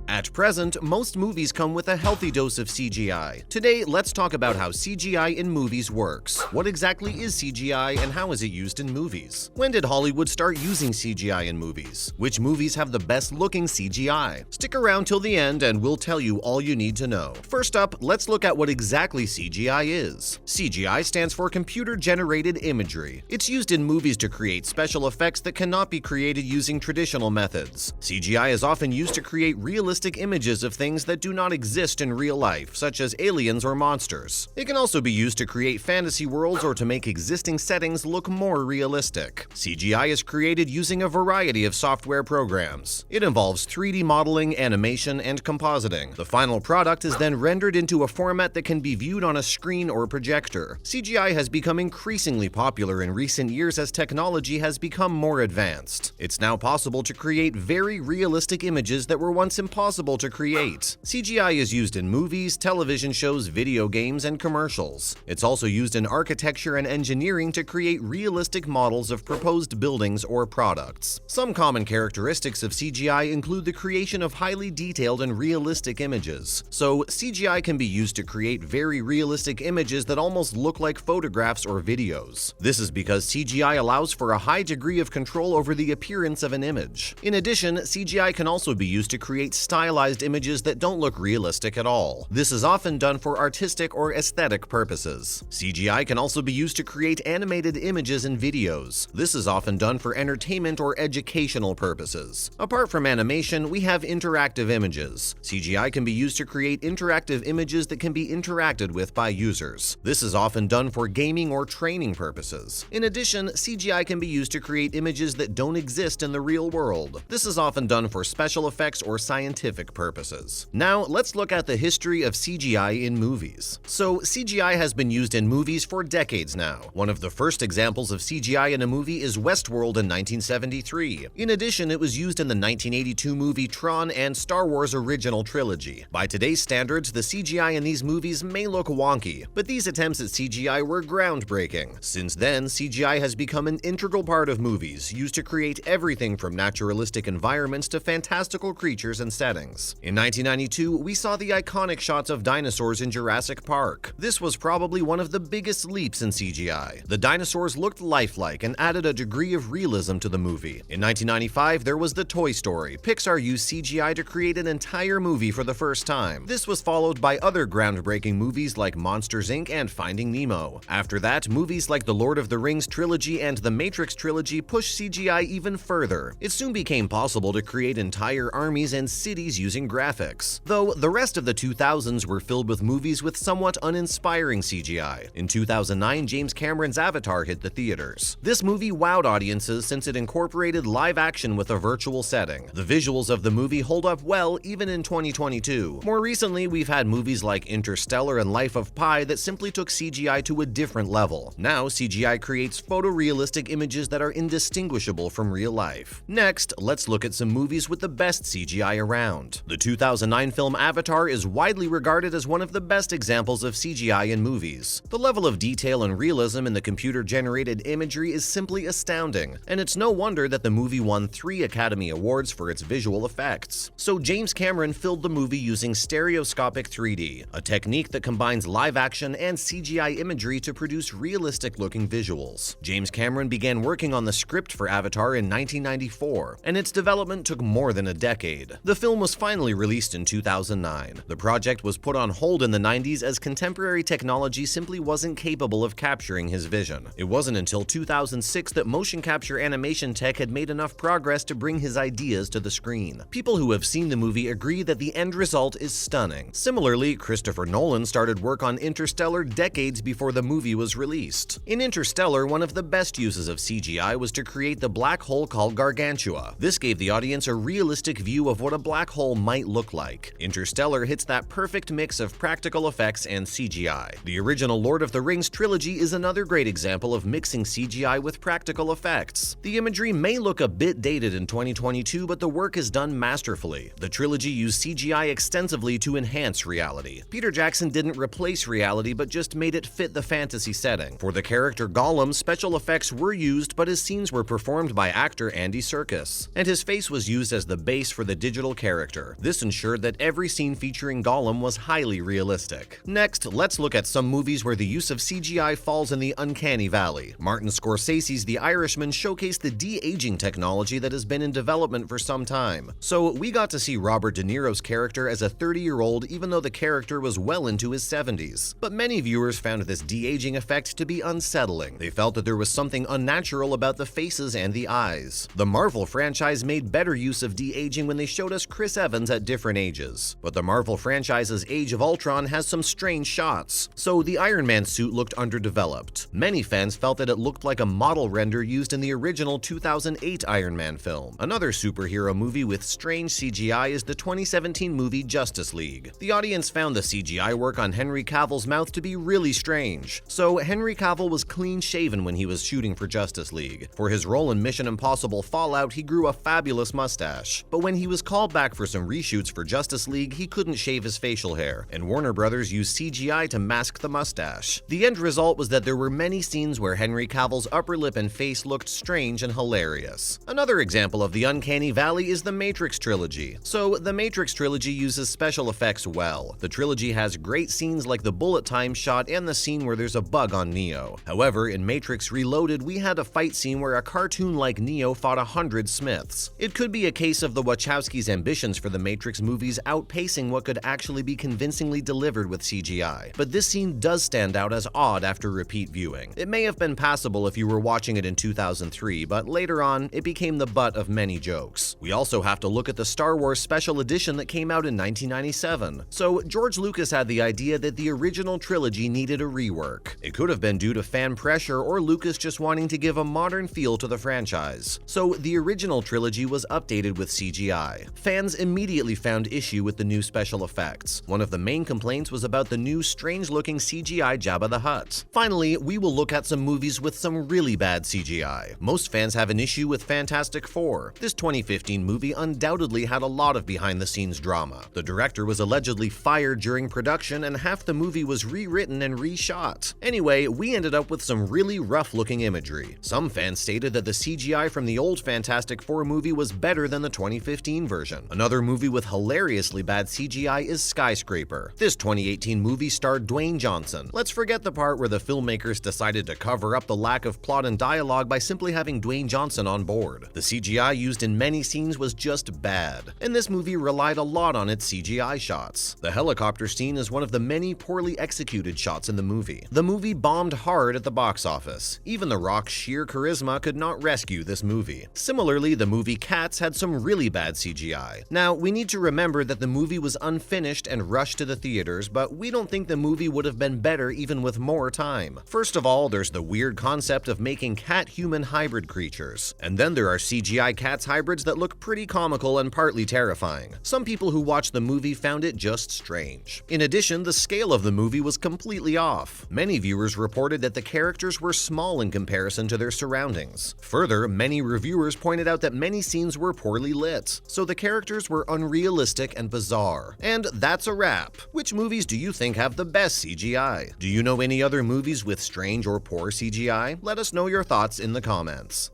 At present, most movies come with a healthy dose of CGI. Today, let's talk about how CGI in movies works. What exactly is CGI and how is it used in movies? When did Hollywood start using CGI in movies? Which movies have the best looking CGI? Stick around till the end and we'll tell you all you need to know. First up, let's look at what exactly CGI is. CGI stands for computer-generated imagery. It's used in movies to create special effects that cannot be created using traditional methods. CGI is often used to create realistic images of things that do not exist in real life, such as aliens or monsters. It can also be used to create fantasy worlds or to make existing settings look more realistic. CGI is created using a variety of software programs. It involves 3D modeling, animation, and compositing. The final product is then rendered into a format that can be viewed on a screen or projector. CGI has become increasingly popular in recent years as technology has become more advanced. It's now possible to create very realistic images that were once impossible to create. CGI is used in movies, television shows, video games, and commercials. It's also used in architecture and engineering to create realistic models of proposed buildings or products. Some common characteristics of CGI include the creation of highly detailed and realistic images. So, CGI can be used to create very realistic images that almost look like photographs or videos. This is because CGI allows for a high degree of control over the appearance of an image. In addition, CGI can also be used to create stylized images that don't look realistic at all. This is often done for artistic or aesthetic purposes. CGI can also be used to create animated images and videos. This is often done for entertainment or educational purposes. Apart from animation, we have interactive images. CGI can be used to create interactive images that can be interacted with by users. This is often done for gaming or training purposes. In addition, CGI can be used to create images that don't exist in the real world. This is often done for special effects or scientific purposes. Now, let's look at the history of CGI in movies. So, CGI has been used in movies for decades now. One of the first examples of CGI in a movie is Westworld in 1973. In addition, it was used in the 1982 movie Tron and Star Wars original trilogy. By today's standards, the CGI in these movies may look wonky, but these attempts at CGI were groundbreaking. Since then, CGI has become an integral part of movies, used to create everything from naturalistic environments to fantastical creatures and settings. In 1992, we saw the iconic shots of dinosaurs in Jurassic Park. This was probably one of the biggest leaps in CGI. The dinosaurs looked lifelike and added a degree of realism to the movie. In 1995, there was the Toy Story. Pixar used CGI to create an entire movie for the first time. This was followed by other groundbreaking movies like Monsters, Inc. and Finding Nemo. After that, movies like the Lord of the Rings trilogy and the Matrix trilogy pushed CGI even further. It soon became possible to create entire armies and cities using graphics. Though, the rest of the 2000s were filled with movies with somewhat uninspiring CGI. In 2009, James Cameron's Avatar hit the theaters. This movie wowed audiences since it incorporated live action with a virtual setting. The visuals of the movie hold up well even in 2022. More recently, we've had movies like Interstellar and Life of Pi that simply took CGI to a different level. Now, CGI creates photorealistic images that are indistinguishable from real life. Next, let's look at some movies with the best CGI around. The 2009 film Avatar is widely regarded as one of the best examples of CGI in movies. The level of detail and realism in the computer-generated imagery is simply astounding, and it's no wonder that the movie won 3 Academy Awards for its visual effects. So James Cameron filled the movie using stereoscopic 3D, a technique that combines live action and CGI imagery to produce realistic-looking visuals. James Cameron began working on the script for Avatar in 1994, and its development took more than a decade. The film was finally released in 2009. The project was put on hold in the 90s as contemporary technology simply wasn't capable of capturing his vision. It wasn't until 2006 that motion capture animation tech had made enough progress to bring his ideas to the screen. People who have seen the movie agree that the end result is stunning. Similarly, Christopher Nolan started work on Interstellar decades before the movie was released. In Interstellar, one of the best uses of CGI was to create the black hole called Gargantua. This gave the audience a realistic view of what a black hole might look like. Interstellar hits that perfect mix of practical effects and CGI. The original Lord of the Rings trilogy is another great example of mixing CGI with practical effects. The imagery may look a bit dated in 2022, but the work is done masterfully. The trilogy used CGI extensively to enhance reality. Peter Jackson didn't replace reality, but just made it fit the fantasy setting. For the character Gollum, special effects were used, but his scenes were performed by actor Andy Serkis, and his face was used as the base for the digital character character. This ensured that every scene featuring Gollum was highly realistic. Next, let's look at some movies where the use of CGI falls in the uncanny valley. Martin Scorsese's The Irishman showcased the de-aging technology that has been in development for some time. So we got to see Robert De Niro's character as a 30-year-old even though the character was well into his 70s. But many viewers found this de-aging effect to be unsettling. They felt that there was something unnatural about the faces and the eyes. The Marvel franchise made better use of de-aging when they showed us Chris Evans at different ages. But the Marvel franchise's Age of Ultron has some strange shots. So the Iron Man suit looked underdeveloped. Many fans felt that it looked like a model render used in the original 2008 Iron Man film. Another superhero movie with strange CGI is the 2017 movie Justice League. The audience found the CGI work on Henry Cavill's mouth to be really strange. So Henry Cavill was clean-shaven when he was shooting for Justice League. For his role in Mission Impossible Fallout, he grew a fabulous mustache. But when he was called back for some reshoots for Justice League, he couldn't shave his facial hair, and Warner Brothers used CGI to mask the mustache. The end result was that there were many scenes where Henry Cavill's upper lip and face looked strange and hilarious. Another example of the uncanny valley is the Matrix trilogy. So the Matrix trilogy uses special effects well. The trilogy has great scenes like the bullet time shot and the scene where there's a bug on Neo. However, in Matrix Reloaded, we had a fight scene where a cartoon-like Neo fought 100 Smiths. It could be a case of the Wachowskis' ambitions for the Matrix movies outpacing what could actually be convincingly delivered with CGI. But this scene does stand out as odd after repeat viewing. It may have been passable if you were watching it in 2003, but later on, it became the butt of many jokes. We also have to look at the Star Wars Special Edition that came out in 1997. So George Lucas had the idea that the original trilogy needed a rework. It could have been due to fan pressure or Lucas just wanting to give a modern feel to the franchise. So the original trilogy was updated with CGI. Fans immediately found issue with the new special effects. One of the main complaints was about the new strange-looking CGI Jabba the Hutt. Finally, we will look at some movies with some really bad CGI. Most fans have an issue with Fantastic Four. This 2015 movie undoubtedly had a lot of behind-the-scenes drama. The director was allegedly fired during production and half the movie was rewritten and reshot. Anyway, we ended up with some really rough-looking imagery. Some fans stated that the CGI from the old Fantastic Four movie was better than the 2015 version. Another movie with hilariously bad CGI is Skyscraper. This 2018 movie starred Dwayne Johnson. Let's forget the part where the filmmakers decided to cover up the lack of plot and dialogue by simply having Dwayne Johnson on board. The CGI used in many scenes was just bad, and this movie relied a lot on its CGI shots. The helicopter scene is one of the many poorly executed shots in the movie. The movie bombed hard at the box office. Even The Rock's sheer charisma could not rescue this movie. Similarly, the movie Cats had some really bad CGI. Now, we need to remember that the movie was unfinished and rushed to the theaters, but we don't think the movie would have been better even with more time. First of all, there's the weird concept of making cat-human hybrid creatures. And then there are CGI cats hybrids that look pretty comical and partly terrifying. Some people who watched the movie found it just strange. In addition, the scale of the movie was completely off. Many viewers reported that the characters were small in comparison to their surroundings. Further, many reviewers pointed out that many scenes were poorly lit, so the characters were unrealistic and bizarre. And that's a wrap. Which movies do you think have the best CGI? Do you know any other movies with strange or poor CGI? Let us know your thoughts in the comments.